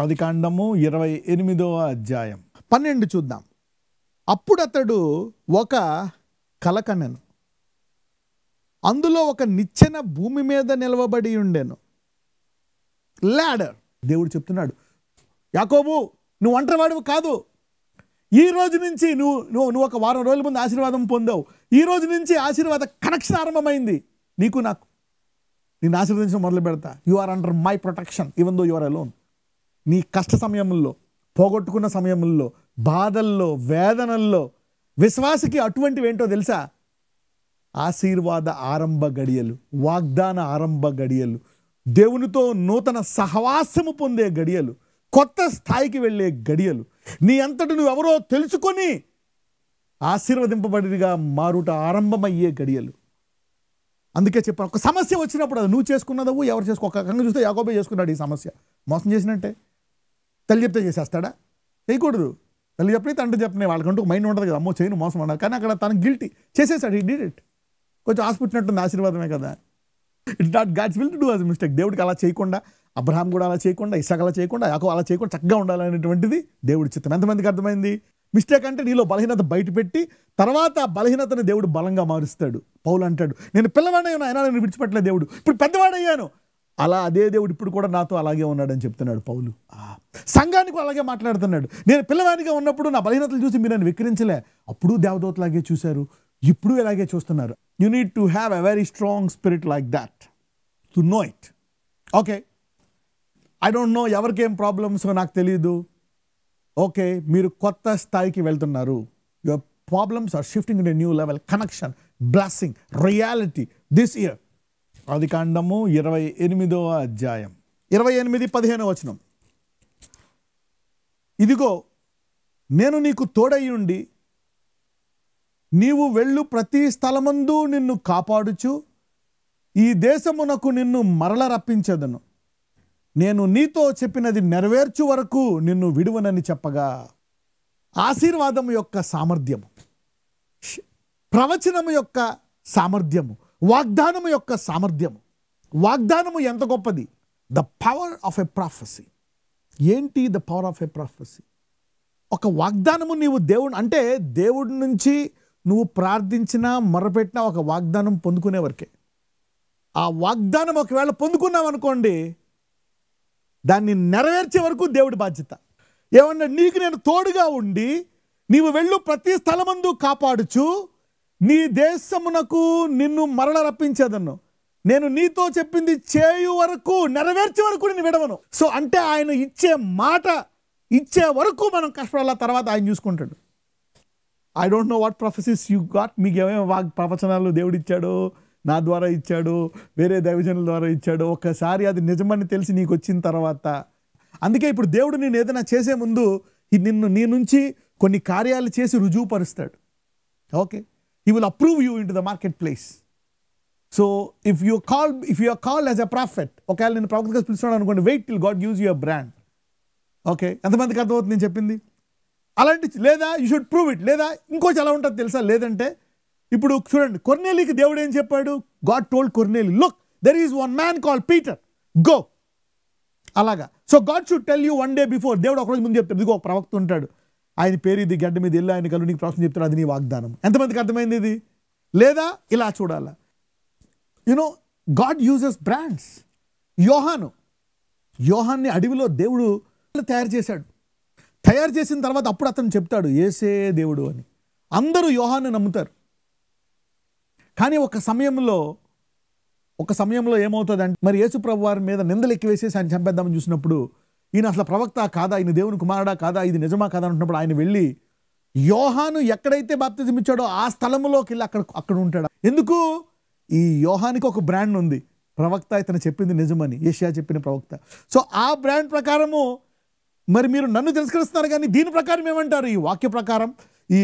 ఆదికాండము 28వ అధ్యాయం 12 చూద్దాం. అప్పుడు అతడు ఒక కల కనెను. అందులో ఒక నిచ్చెన భూమి మీద నిలవబడి ఉండెను. లాడర్. దేవుడు చెప్తున్నాడు, యాకోబు నువ్వు ఒంటరివాడివి కాదు. ఈ రోజు నుంచి నువ్వు ఒక వారం రోజుల ముందు ఆశీర్వాదం పొందావు. ఈ రోజు నుంచి ఆశీర్వాద కనెక్షన్ ఆరంభమైంది. నీకు నాకు నేను ఆశీర్వదించడం మొదలు పెడతా. You are under my protection even though you are alone. నీ కష్ట సమయంలో, పోగొట్టుకున్న సమయంలో, బాధల్లో, వేదనల్లో విశ్వాసికి అటువంటివి ఏంటో తెలుసా? ఆశీర్వాద ఆరంభ గడియలు, వాగ్దాన ఆరంభ గడియలు, దేవునితో నూతన సహవాసము పొందే గడియలు, కొత్త స్థాయికి వెళ్ళే గడియలు, నీ అంతటి నువ్వెవరో తెలుసుకొని ఆశీర్వదింపబడిగా మారుట ఆరంభమయ్యే గడియలు. అందుకే చెప్పాను, ఒక సమస్య వచ్చినప్పుడు అది నువ్వు చేసుకున్నదవు, ఎవరు చేసుకో. ఒక రకంగా చూస్తే యాకోబే చేసుకున్నాడు ఈ సమస్య. మోసం చేసినట్టే. తల్లి చెప్తే చేసేస్తాడా? చేయకూడదు. తల్లి చెప్పని తండ్రి చెప్పని వాళ్ళకంటూ మైండ్ ఉంటుంది కదా, అమ్మో చేయను మోసం అన్నారు. కానీ అక్కడ తనకు గిల్టీ చేసేసాడు. He did it. కొంచెం ఆశపుట్టినట్టుంది, ఆశీర్వాదమే కదా. It's not God's will to do as mistake. దేవుడికి అలా చేయకుండా, అబ్రహాం కూడా అలా చేయకుండా, ఇస్సాక్ అలా చేయకుండా, యాకోబు అలా చేయకుండా చక్కగా ఉండాలనేటువంటిది దేవుడి చిత్తం. ఎంతమందికి అర్థమైంది? మిస్టేక్ అంటే నీలో బలహీనత బయటపెట్టి తర్వాత బలహీనతను దేవుడు బలంగా మారుస్తాడు. పౌలు అంటాడు, నేను పిల్లవాడయ్యాను అయినా నేను విడిచిపెట్టలే దేవుడు, ఇప్పుడు పెద్దవాడయ్యాను. అలా అదే దేవుడు ఇప్పుడు కూడా నాతో అలాగే ఉన్నాడని చెప్తున్నాడు పౌలు. సంఘానికి అలాగే మాట్లాడుతున్నాడు. నేను పిల్లవాడిగా ఉన్నప్పుడు నా బలహీనతలు చూసి మీరు నన్ను విక్రించలే, అప్పుడు దేవదూతలాగే చూశారు, ఇప్పుడు ఇలాగే చూస్తున్నారు. You need to have a very strong spirit like that to know it. Okay, I don't know ఎవరికేం ప్రాబ్లమ్స్ నాకు తెలియదు. ఓకే, మీరు కొత్త స్థాయికి వెళ్తున్నారు. Your problems are shifting in a new level. Connection, blessing, reality this year. ఆదికాండము 28వ అధ్యాయం 28-15 వచనం. ఇదిగో నేను నీకు తోడై ఉండి నీవు వెళ్ళు ప్రతి స్థలమందు నిన్ను కాపాడుచు ఈ దేశమునకు నిన్ను మరల రప్పించదను. నేను నీతో చెప్పినది నెరవేర్చు వరకు నిన్ను విడువనని చెప్పగా. ఆశీర్వాదం యొక్క సామర్థ్యము, ప్రవచనము యొక్క సామర్థ్యము, వాగ్దానము యొక్క సామర్థ్యము. వాగ్దానము ఎంత గొప్పది! The power of a prophecy. ఏంటి the power of a prophecy? ఒక వాగ్దానము నీవు దేవుడు అంటే దేవుడి నుంచి నువ్వు ప్రార్థించినా మొరపెట్టినా ఒక వాగ్దానం పొందుకునే వరకే. ఆ వాగ్దానం ఒకవేళ పొందుకున్నావు అనుకోండి, దాన్ని నెరవేర్చే వరకు దేవుడి బాధ్యత. ఏమన్నా, నీకు నేను తోడుగా ఉండి నీవు వెళ్ళు ప్రతి స్థలమందు కాపాడుచు నీ దేశమునకు నిన్ను మరల రప్పించేదను. నేను నీతో చెప్పింది చేయు వరకు, నెరవేర్చే వరకు నేను విడవను. సో అంటే ఆయన ఇచ్చే మాట ఇచ్చే వరకు మనం కష్టపడాల, తర్వాత ఆయన చూసుకుంటాడు. I don't know what prophecies you got. మీకు ఏమేమి ప్రవచనాలు దేవుడు ఇచ్చాడో, నా ద్వారా ఇచ్చాడు, వేరే దైవజనుల ద్వారా ఇచ్చాడు. ఒకసారి అది నిజమని తెలిసి నీకు వచ్చిన తర్వాత, అందుకే ఇప్పుడు దేవుడు నేను ఏదైనా చేసే ముందు నీ నుంచి కొన్ని కార్యాలు చేసి రుజువుపరుస్తాడు. Okay, he will approve you in to the market place. So if you are called as a prophet, ఒకవేళ నేను ప్రవక్తగా పిలుస్తున్నాడు అనుకోండి, wait till God gives you a brand. Okay, ఎంతమందికి అర్థమవుతుంది నేను చెప్పింది? అలాంటి లేదా యూ షుడ్ ప్రూవ్ ఇట్. లేదా ఇంకోటి ఎలా ఉంటుంది తెలుసా? లేదంటే ఇప్పుడు చూడండి, కొర్నేలికి దేవుడు ఏం చెప్పాడు? గాడ్ టోల్డ్ కొర్నేలి, look there is one man called Peter, go. అలాగా. So God should tell you one day before. దేవుడు ఒకరోజు ముందు చెప్తాడు, ఇదిగో ఒక ప్రవక్త ఉంటాడు, ఆయన పేరు ఇది, గడ్డ మీద వెళ్ళి ఆయన కలు నీకు ప్రవచనం చెప్తాడు, అది నీ వాగ్దానం. ఎంతమందికి అర్థమైంది ఇది? లేదా ఇలా చూడాలా? You know God uses brands. యోహాన్ని అడవిలో దేవుడు తయారు చేశాడు. తయారు చేసిన తర్వాత అప్పుడు అతను చెప్తాడు యేసే దేవుడు అని. అందరూ యోహాన్ని నమ్ముతారు. కానీ ఒక సమయంలో ఏమవుతుందంటే, మరి యేసు ప్రభు వారి మీద నిందలు ఎక్కువేసేసి ఆయన చంపేద్దామని చూసినప్పుడు, ఈయన అసలు ప్రవక్త కాదా, ఈయన దేవుని కుమారుడా కాదా, ఇది నిజమా కాదా అంటున్నప్పుడు ఆయన వెళ్ళి యోహాను ఎక్కడైతే బాప్తిజం ఇచ్చాడో ఆ స్థలంలోకి వెళ్ళి అక్కడ ఉంటాడు. ఎందుకు? ఈ యోహానికి ఒక బ్రాండ్ ఉంది, ప్రవక్త ఇతను చెప్పింది నిజమని, యెషయా చెప్పిన ప్రవక్త. సో ఆ బ్రాండ్ ప్రకారము మరి మీరు నన్ను తిరస్కరిస్తున్నారు, కానీ దీని ప్రకారం ఏమంటారు? ఈ వాక్య ప్రకారం, ఈ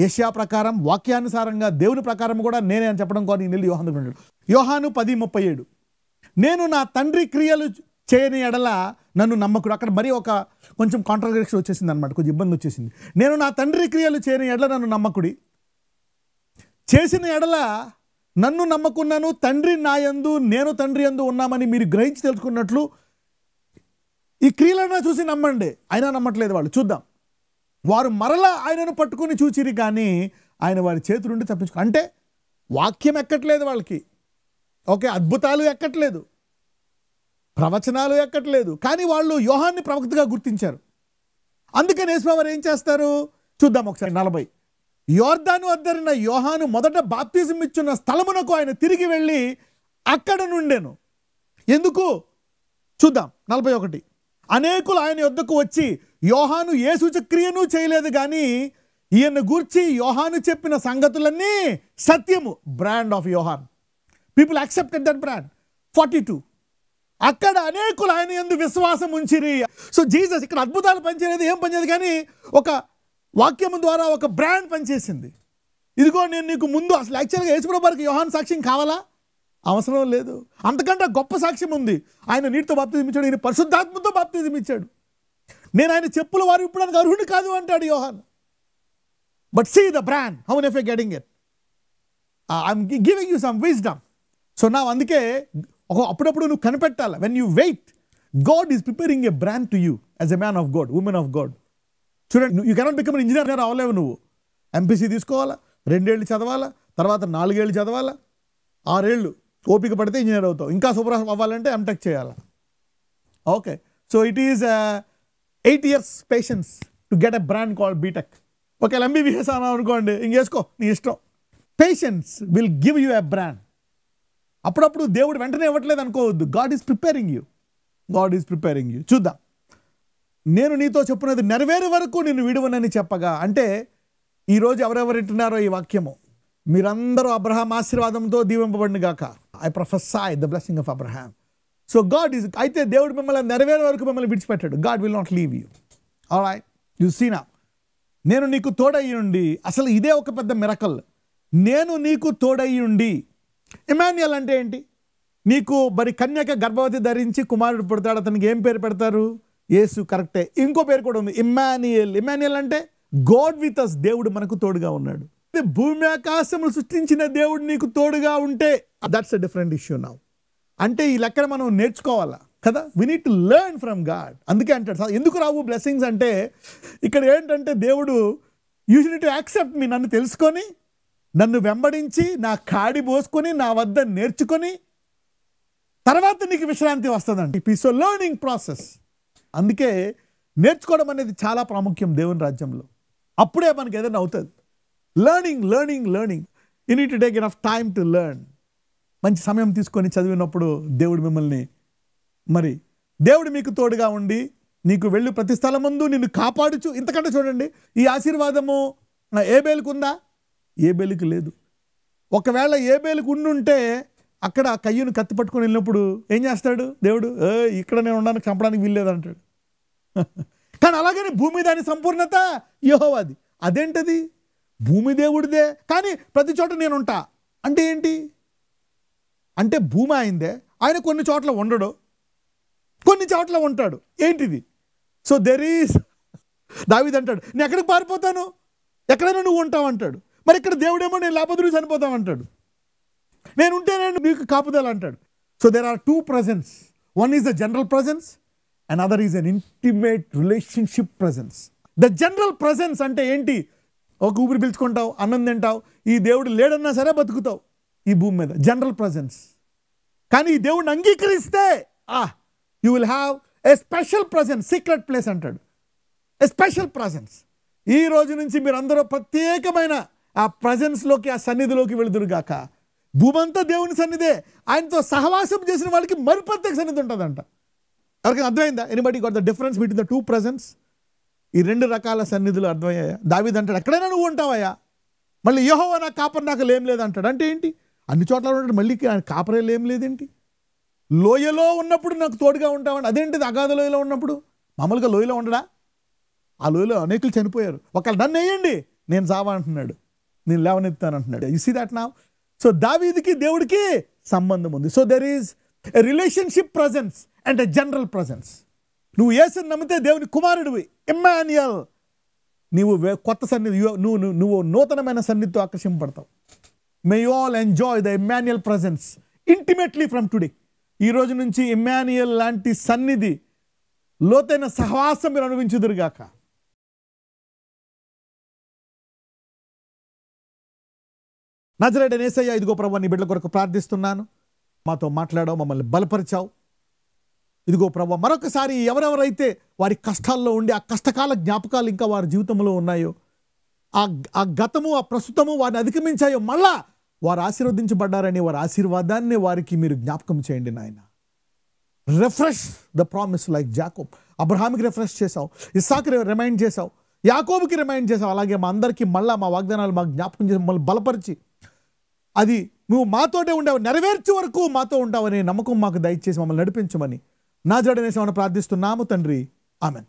యెషయా ప్రకారం, వాక్యానుసారంగా దేవుని ప్రకారం కూడా నేనే అని చెప్పడం కోసం నేను యోహాను అంటాడు. యోహాను 10:37, నేను నా తండ్రి క్రియలు చేయని ఎడల నన్ను నమ్మకుడు. అక్కడ మరి ఒక కొంచెం కాంట్రడిక్షన్ వచ్చేసింది అనమాట, కొంచెం ఇబ్బంది వచ్చేసింది. నేను నా తండ్రి క్రియలు చేయని ఎడల నన్ను నమ్మకుడి, చేసిన ఎడల నన్ను నమ్మకున్నాను, తండ్రి నా యందు నేను తండ్రి యందు ఉన్నామని మీరు గ్రహించి తెలుసుకున్నట్లు ఈ క్రియలైనా చూసి నమ్మండి. అయినా నమ్మట్లేదు వాళ్ళు. చూద్దాం. వారు మరలా ఆయనను పట్టుకొని చూచిరి కానీ ఆయన వారి చేతి నుండి తప్పించుకో. అంటే వాక్యం ఎక్కట్లేదు వాళ్ళకి. ఓకే, అద్భుతాలు ఎక్కట్లేదు, ప్రవచనాలు ఎక్కట్లేదు, కానీ వాళ్ళు యోహాన్ని ప్రవక్తగా గుర్తించారు. అందుకని యేసువారు ఏం చేస్తారు చూద్దాం ఒకసారి. 40 యోర్దాను అద్దరిన యోహాను మొదట బాప్తిజం ఇచ్చున్న స్థలమునకు ఆయన తిరిగి వెళ్ళి అక్కడ నుండెను. ఎందుకు చూద్దాం. 41 అనేకులు ఆయన యొద్దకు వచ్చి యోహాను ఏ సూచక్రియను చేయలేదు కానీ ఈయన గూర్చి యోహాను చెప్పిన సంగతులన్నీ సత్యము. Brand of Yohan. People accepted that brand. 42 అక్కడ అనేకులు ఆయన యందు విశ్వాసం ఉంచిరి. సో జీసస్ ఇక్కడ అద్భుతాలు పనిచేయలేదు, ఏం పనిచేయదు, కానీ ఒక వాక్యం ద్వారా ఒక బ్రాండ్ పనిచేసింది. ఇదిగో నేను నీకు ముందు అసలు యాక్చువల్గా యేసుప్రభువు వారికి యోహాను సాక్ష్యం కావాలా? అవసరం లేదు. అంతకంటే గొప్ప సాక్ష్యం ఉంది. ఆయన నీటితో బాప్తిజం ఇచ్చాడు, ఈయన పరిశుద్ధాత్మతో బాప్తిజం ఇచ్చాడు. నేను ఆయన చెప్పులు వారు ఇప్పడానికి అర్హుడు కాదు అంటాడు యోహాను. But see the brand, how many of you getting it? I'm giving you some wisdom. So నా అందుకే అప్పుడప్పుడు నువ్వు కనిపెట్టాలి. When you wait, God is preparing a brand to you as a man of God, women of God. చూడండి, you cannot become engineer అవ్వలేవు. నువ్వు MPC తీసుకోవాలా, 2 ఏళ్ళు చదవాలా, తర్వాత 4 ఏళ్ళు చదవాలా, 6 ఏళ్ళు ఓపిక పడితే ఇంజనీర్ అవుతావు. ఇంకా సూపర్ అవ్వాలంటే ఎంటెక్ చేయాలా. Okay, so it is 8 years patience to get a brand called BTech. ఒకవేళ ఎంబీబీఎస్ అన్నావు అనుకోండి, ఇంకేసుకో, నీ ఇష్టం. Patience will give you a brand. అప్పుడప్పుడు దేవుడు వెంటనే ఇవ్వట్లేదు అనుకోవద్దు. God is preparing you. God is preparing you. చూద్దాం. నేను నీతో చెప్పున్నది నెరవేరే వరకు నిన్ను విడువనని చెప్పగా, అంటే ఈరోజు ఎవరెవరు వింటున్నారో ఈ వాక్యము, మీరందరూ అబ్రహాం ఆశీర్వాదంతో దీవింపబడిన గాక. I prophesy the blessing of Abraham. So God is, అయితే దేవుడు మిమ్మల్ని నెరవేరే వరకు మిమ్మల్ని విడిచిపెట్టాడు. God will not leave you. Alright, you see now. నేను నీకు తోడయి ఉండి, అసలు ఇదే ఒక పెద్ద మిరకల్. నేను నీకు తోడయి ఉండి. ఇమాన్యుయల్ అంటే ఏంటి? నీకు మరి కన్యక గర్భవతి ధరించి కుమారుడు పుడతాడు, అతనికి ఏం పేరు పెడతారు? యేసు. కరెక్టే. ఇంకో పేరు కూడా ఉంది, ఇమ్మాన్యుయల్. ఇమ్మాన్యుయల్ అంటే గాడ్ విత్ అస్, దేవుడు మనకు తోడుగా ఉన్నాడు. భూమి ఆకాశములు సృష్టించిన దేవుడు నీకు తోడుగా ఉంటే that's a different issue now. అంటే ఈ లెక్కన మనం నేర్చుకోవాలా కదా. We need to learn from God. అందుకే అంటాడు, ఎందుకు రావు బ్లెస్సింగ్స్ అంటే, ఇక్కడ ఏంటంటే దేవుడు you need to accept me, నన్ను తెలుసుకొని, నన్ను వెంబడించి, నా కాడి పోసుకొని, నా వద్ద నేర్చుకొని, తర్వాత నీకు విశ్రాంతి వస్తుందండి. It is a learning process. అందుకే నేర్చుకోవడం అనేది చాలా ప్రాముఖ్యం దేవుని రాజ్యంలో. అప్పుడే మనకి ఏదైనా అవుతుంది. Learning learning learning. You need to take enough time to learn. మంచి సమయం తీసుకొని చదివినప్పుడు దేవుడు మిమ్మల్ని, మరి దేవుడు మీకు తోడుగా ఉండి నీకు వెళ్ళు ప్రతి స్థలమందు నిన్ను కాపాడుచు. ఇంతకంటే చూడండి, ఈ ఆశీర్వాదము ఏబేలుకు ఉందా? ఏబేలుకు లేదు. ఒకవేళ ఏబేలుకు ఉండుంటే అక్కడ కయ్యూను కత్తి పట్టుకొని వెళ్ళినప్పుడు ఏం చేస్తాడు దేవుడు? ఇక్కడ నేను ఉండడానికి చంపడానికి వీల్లేదు అంటాడు. కానీ అలాగని భూమి దాని సంపూర్ణత యెహోవాది. అదేంటది? భూమి దేవుడిదే, కానీ ప్రతి చోట నేను ఉంటా అంటే ఏంటి? అంటే భూమి అయిందే, ఆయన కొన్ని చోట్ల ఉండడు, కొన్ని చోట్ల ఉంటాడు. ఏంటిది? సో దెర్ ఈజ్, దావీదు అంటాడు, నేను ఎక్కడికి పారిపోతాను, ఎక్కడైనా నువ్వు ఉంటావు అంటాడు. మరి ఇక్కడ దేవుడేమో నేను లేకపోతే నువ్వు చనిపోతావు అంటాడు. నేను ఉంటే నేను నీకు కాపుదల అంటాడు. So there are 2 presence. One is the general presence, another is an intimate relationship presence. The general presence అంటే ఏంటి? ఒక ఊపిరి పిలుచుకుంటావు, అన్నం తింటావు, ఈ దేవుడు లేడన్నా సరే బతుకుతావు ఈ భూమి మీద. General presence. కానీ ఈ దేవుడిని అంగీకరిస్తే you will have a special presence. Secret place అంటాడు, ఎ స్పెషల్ ప్రజెన్స్. ఈ రోజు నుంచి మీరు అందరూ ప్రత్యేకమైన ఆ ప్రజెన్స్లోకి, ఆ సన్నిధిలోకి వెళుదురుగాక. భూమంతా దేవుని సన్నిధే. ఆయనతో సహవాసం చేసిన వాళ్ళకి మరి ప్రత్యేక సన్నిధి ఉంటుందంట. ఎవరికైనా అర్థమైందా? Anybody got the difference between the 2 presence? ఈ 2 రకాల సన్నిధులు అర్థమయ్యాయా? దావీదు అంటాడు, ఎక్కడైనా నువ్వు ఉంటావయ్యా. మళ్ళీ యెహోవా నా కాపరి, నాకు లేం లేదంటాడు. అంటే ఏంటి? అన్ని చోట్ల ఉంటాడు, మళ్ళీ కాపరే లేం లేదేంటి? లోయలో ఉన్నప్పుడు నాకు తోడుగా ఉంటామండి. అదేంటిది? అగాధ లోయలో ఉన్నప్పుడు. మామూలుగా లోయలో ఉండడా? ఆ లోయలో అనేకులు చనిపోయారు. ఒకవేళ నన్ను వేయండి, నేను చావా అంటున్నాడు, నేను లేవనెత్తాను అంటున్నాడు. You see that now? So దావీదుకి దేవుడికి సంబంధం ఉంది. So there is a relationship presence and a general presence. నువ్వు యేసుని నమ్మితే దేవుని కుమారుడివి, ఇమ్మాన్యుయల్. నీవు కొత్త సన్నిధి, నువ్వు నూతనమైన సన్నిధితో ఆకర్షింపబడతావు. May you all enjoy the Immanuel presence intimately from today. ఈ రోజు నుంచి ఇమ్మాన్యుయల్ లాంటి సన్నిధి లోతైన సహవాసం మీరు అనుభవించుదురుగాక. నజరేయుడైన యేసయ్య, ఇదిగో ప్రభువా నీ బిడ్డల కొరకు ప్రార్థిస్తున్నాను. మాతో మాట్లాడావు, మమ్మల్ని బలపరిచావు. ఇదిగో ప్రభువా మరొకసారి ఎవరెవరైతే వారి కష్టాల్లో ఉండి ఆ కష్టకాల జ్ఞాపకాలు ఇంకా వారి జీవితంలో ఉన్నాయో, ఆ గతము ఆ ప్రస్తుతము వారిని అధిగమించాయో, మళ్ళా వారు ఆశీర్వదించబడ్డారని వారి ఆశీర్వాదాన్ని వారికి మీరు జ్ఞాపకం చేయండి నాయన. Refresh the promise like Jacob. అబ్రహాంకి రిఫ్రెష్ చేసావు, ఇస్సాకుకి రిమైండ్ చేసావు, యాకోబుకి రిమైండ్ చేసావు. అలాగే మా అందరికీ మళ్ళా మా వాగ్దానాలు మాకు జ్ఞాపకం చేసి మమ్మల్ని బలపరిచి అది నువ్వు మాతోటే ఉండేవు, నెరవేర్చే వరకు మాతో ఉంటావనే నమ్మకం మాకు దయచేసి మమ్మల్ని నడిపించమని నజరేయుడైన యేసయ్య ప్రార్థిస్తున్నాము తండ్రి. ఆమెన్.